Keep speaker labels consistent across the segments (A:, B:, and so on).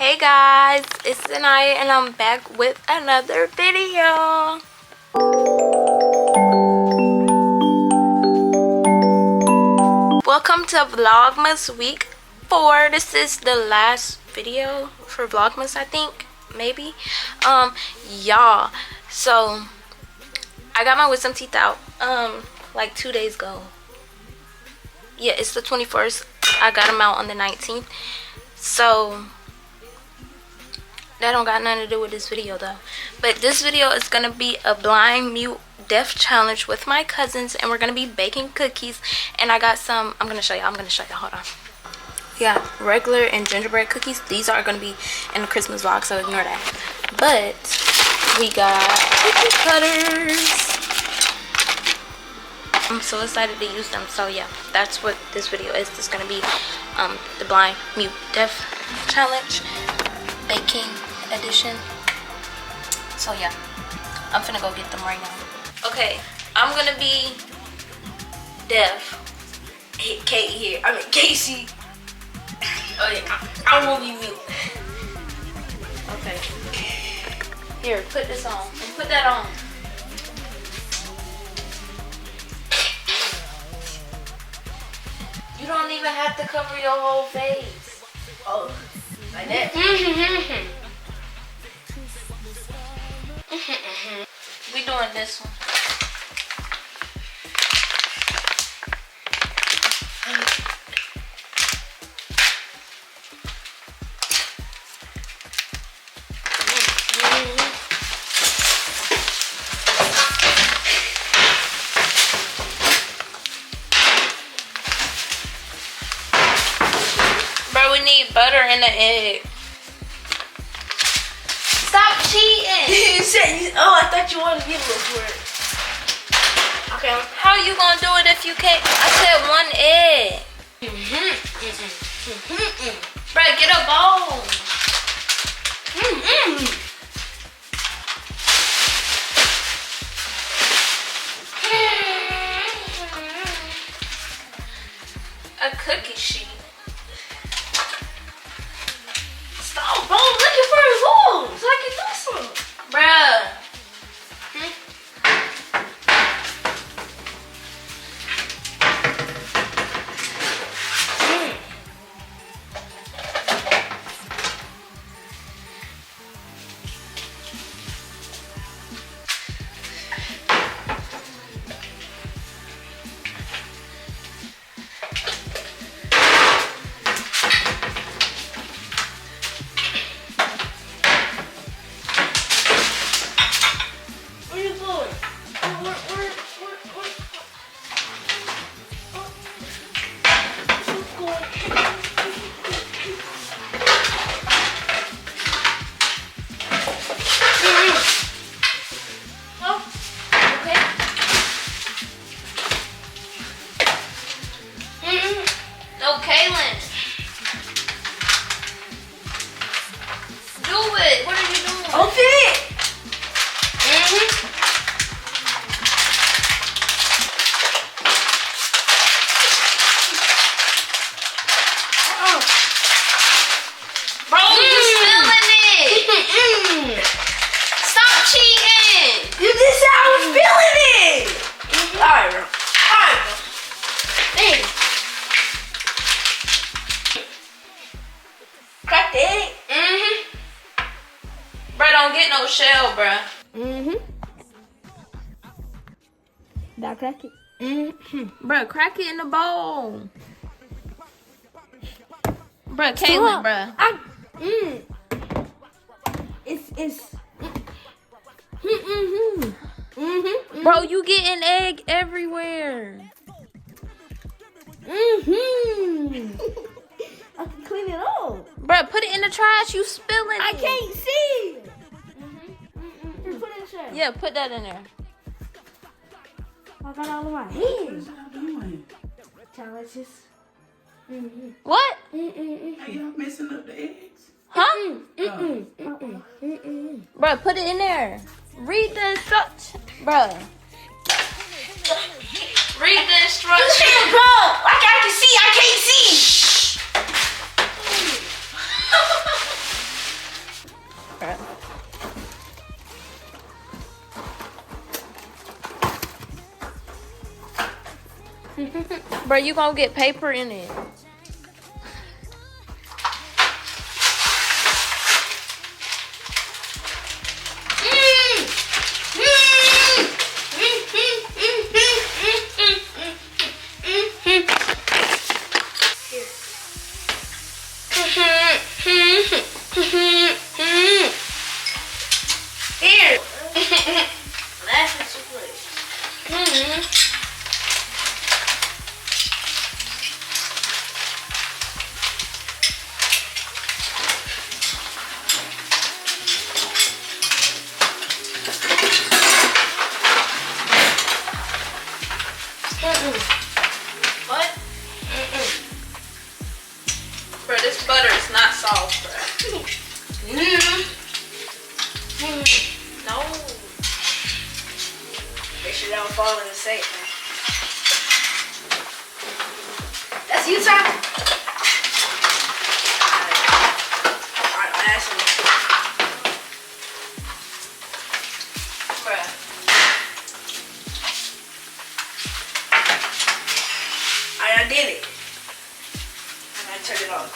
A: Hey guys, it's Zaniyah and I'm back with another video. Welcome to vlogmas week 4. This is the last video for vlogmas, I think, maybe. Y'all, so I got my wisdom teeth out like 2 days ago. Yeah, it's the 21st. I got them out on the 19th. So that don't got nothing to do with this video though. But this video is gonna be a blind mute deaf challenge with my cousins, and we're gonna be baking cookies. And I got some. I'm gonna show y'all. Hold on. Yeah, regular and gingerbread cookies. These are gonna be in the Christmas vlog, so ignore that. But we got cookie cutters. I'm so excited to use them. So yeah, that's what this video is. This is gonna be the blind mute deaf challenge baking edition. So yeah, I'm finna go get them right now. Okay, I'm gonna be deaf. Hey, Kate here. I mean Casey. Oh yeah, I won't be mute. Okay. Here, put this on. And put that on. You don't even have to cover your whole face. Oh, like that. We doing this one. We need butter and an egg. Stop cheating. You said, oh, I thought you wanted to get a little word. Okay. How you gonna do it if you can't? I said one egg. Bruh, get a bowl. A cookie sheet. Bro, I'm looking for his rules so I can do some. Bruh. Don't get no shell, bruh.
B: Did I crack it?
A: Bruh, crack it in the bowl. Bruh, Caitlin, bruh.
B: It's.
A: Bro, you getting egg everywhere.
B: I can clean it up.
A: Bruh, put it in the trash. You spilling it.
B: I can't see. Just put it in the trash.
A: Yeah, put that in there.
B: I got all of my hands. Challenges.
A: What?
C: Are y'all messing up the eggs?
A: Huh? Bruh, put it in there. Read the instructions. Bruh. Read the instructions.
B: Bro, like I can see, I can't see.
A: Bro, you gonna get paper in it.
B: Here. Laugh at your place. What?
A: Bro, this butter is not soft, bro. No.
B: Make sure they don't fall in the sink, man. That's you, Tom? Alright, last one.
A: Bruh.
B: Alright, I did it. And I turned it off.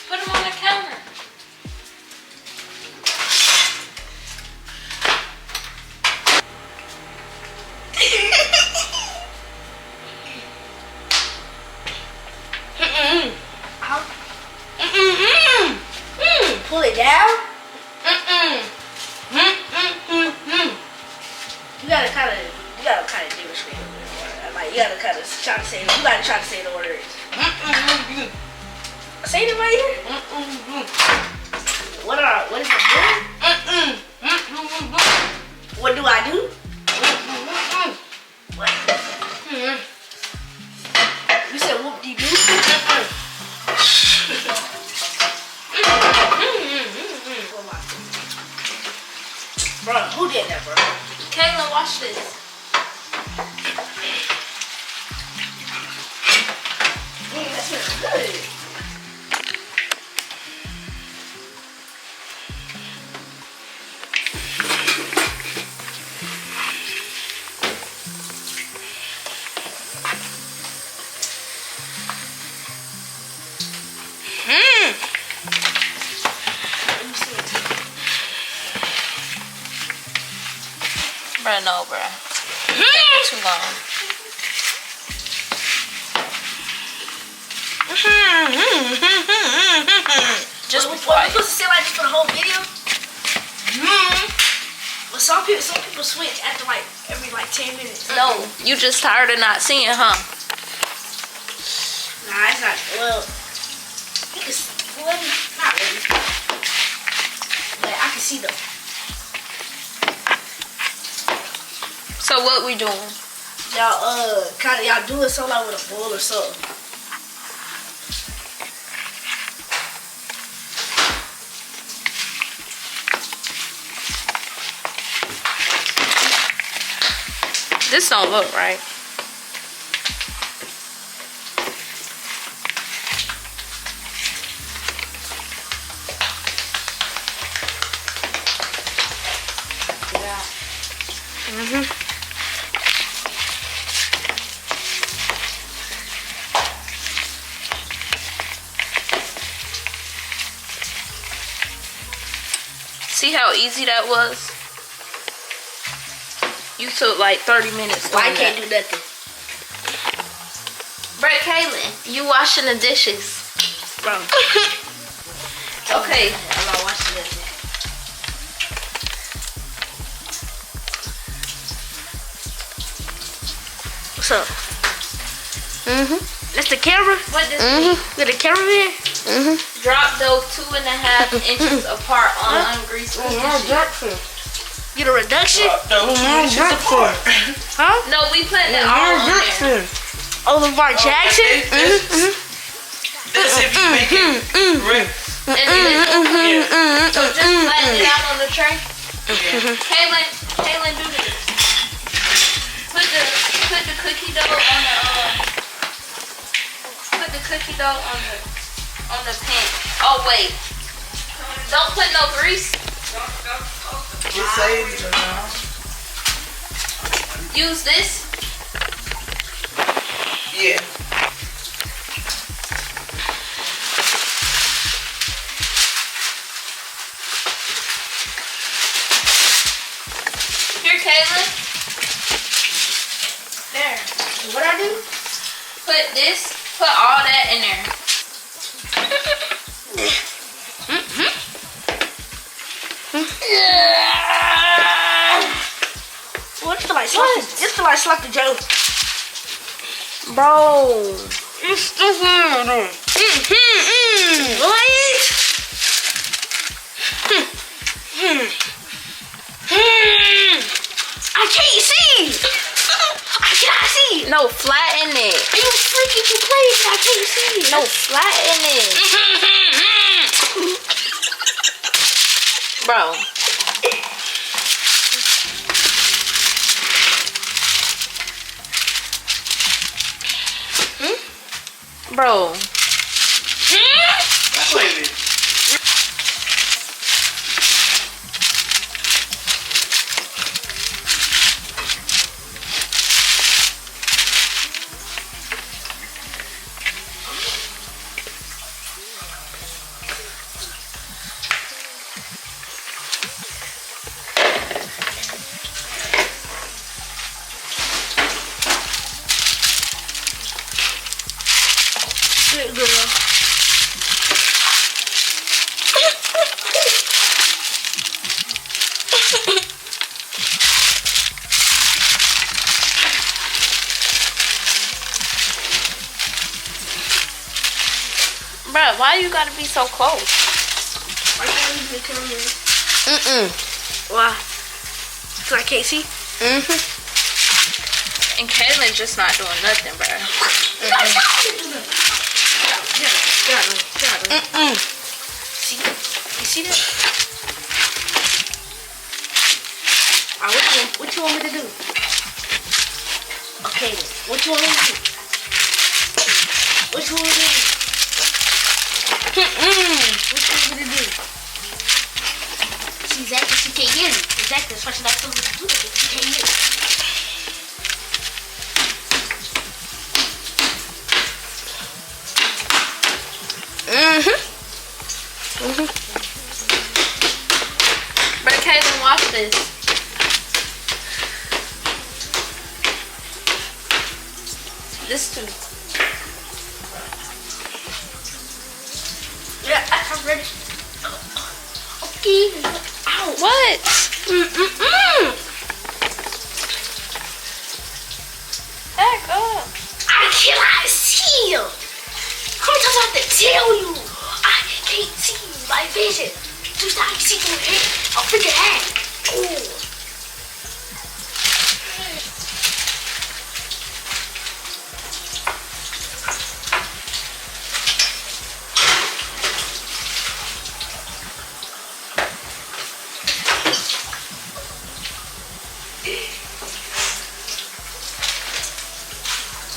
A: Put them on the counter.
B: Pull it down. You gotta kind of demonstrate it. Like you gotta kind of try to say. You gotta try to say the words. Say it right here. What is it doing? What do I do? What? You said whoop de doo. Bro, who did that, bro?
A: Caitlin, watch this.
B: That smells good.
A: Bruh, no, bruh. Taking too long. Just be
B: What, we
A: quiet.
B: supposed to say like this for the whole video? But some people switch after like every 10 minutes.
A: No, you just tired of not seeing, huh?
B: Nah, it's not. Well, not really. But I can see them.
A: So what we doing?
B: Y'all do it so like with a bowl or something.
A: This don't look right. See how easy that was? You took like 30 minutes.
B: I can't do nothing.
A: Brett, Kaylin, you washing the dishes.
B: Bro.
A: Okay.
B: I'm not watching this. What's up? That's the camera?
A: What does it mean?
B: With the camera there?
A: Drop those 2.5 inches apart on ungreased cookie.
B: Get a reduction?
C: Huh?
A: No, we putting it all on there.
B: Oliver Jackson?
C: That's if you make it right.
A: And then, so just flatten it out on the tray. Kaylin, do this. Put the cookie dough on the pan. Oh wait, don't put no grease.
C: Just say it now.
A: use this?
C: Yeah.
A: Here, Kaylin.
B: There. What I do?
A: Put this. Put all that in there.
B: Well, it's feel like sloppy Joe.
A: Bro.
B: It's stupid. I can't see. I cannot see.
A: No, flatten it.
B: Are you freaking too crazy? I can't see.
A: No, flatten it. Bro. Bro.
C: Wait.
B: Good girl.
A: Bro, why you gotta be so close?
B: I can't use the camera.
A: Why?
B: So I can't see.
A: And Kaylin just not doing nothing, bro.
B: See? You see that? Alright, what you want me to do? Okay, what you want me to do? What you want me to do? What you want me to do? See, exactly, she can't hear me. Exactly, that's why she's not supposed to do it. She can't hear me.
A: But Kaylin, watch this. This too.
B: Yeah, I'm ready. Okay. Ow.
A: What? Heck up.
B: I cannot see you. How many times I have to tell you? I can't see my vision. Just I can see through your head. I'll freaking head. Ooh.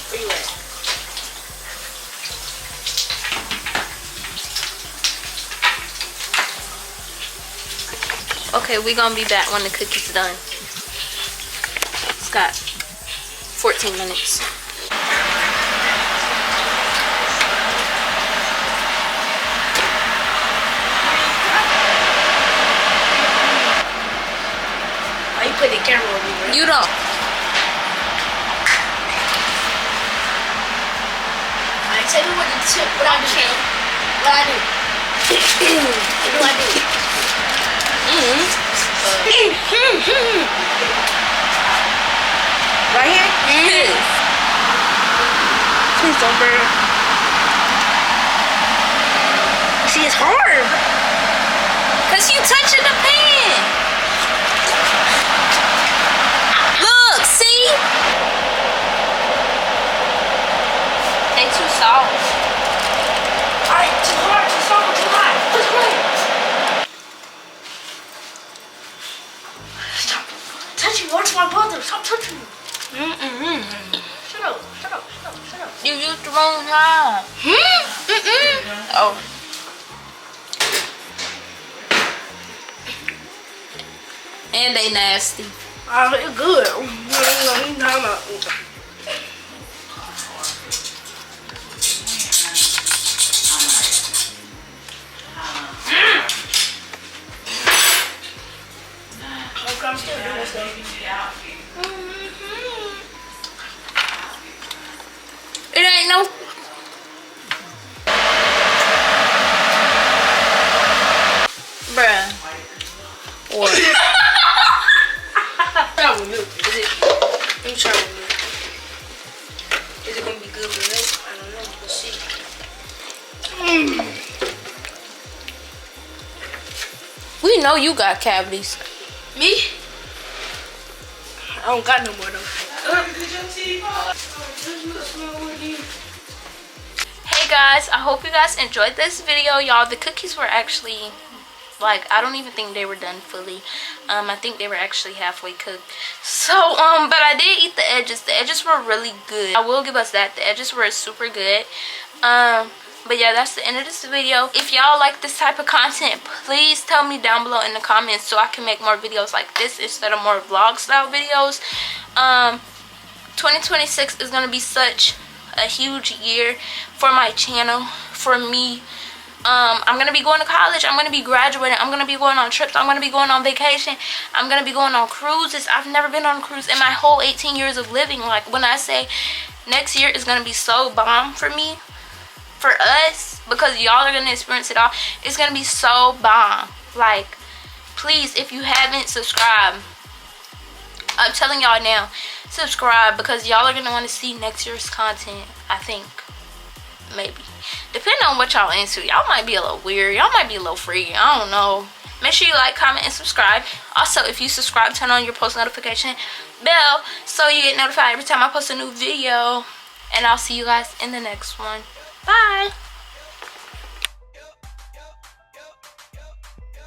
B: Where you at?
A: Okay, we gonna be back when the cookie's done. It's got 14 minutes.
B: Why you put the camera on me, bro?
A: You don't.
B: Alright, tell me what I do. What I do? What do I do? Right here?
A: Yes.
B: Please don't burn. See, it's hard.
A: Cause you touching the pan. Look, see? They too soft.
B: Alright, too hard, too soft, too hot. What's playing? Stop touching me. Watch my brother. Stop touching me. Shut up. Shut up. Shut up. Shut up.
A: You used the wrong time. Oh. And they nasty.
B: It's good. You know, he's talking about. I'm still doing stuff.
A: It ain't no. Bruh. What?
B: Try with milk. Is it? Let me try with milk. Is it gonna be good with milk? I don't know. Let's see.
A: We know you got cavities.
B: Me? I don't got no more though.
A: Hey guys, I hope you guys enjoyed this video. Y'all, the cookies were actually, like, I don't even think they were done fully. I think they were actually halfway cooked. So, but I did eat the edges. The edges were really good. I will give us that. The edges were super good. But yeah, that's the end of this video. If y'all like this type of content, please tell me down below in the comments so I can make more videos like this instead of more vlog style videos. 2026 is going to be such a huge year for my channel, for me. I'm going to be going to college. I'm going to be graduating. I'm going to be going on trips. I'm going to be going on vacation. I'm going to be going on cruises. I've never been on a cruise in my whole 18 years of living. Like, when I say next year is going to be so bomb for me, for us, because y'all are going to experience it all, it's going to be so bomb. Like, please, if you haven't subscribed, I'm telling y'all now, subscribe, because y'all are going to want to see next year's content. I think, maybe, depending on what y'all into. Y'all might be a little weird, y'all might be a little freaky, I don't know. Make sure you like, comment, and subscribe. Also, if you subscribe, turn on your post notification bell so you get notified every time I post a new video. And I'll see you guys in the next one. Bye.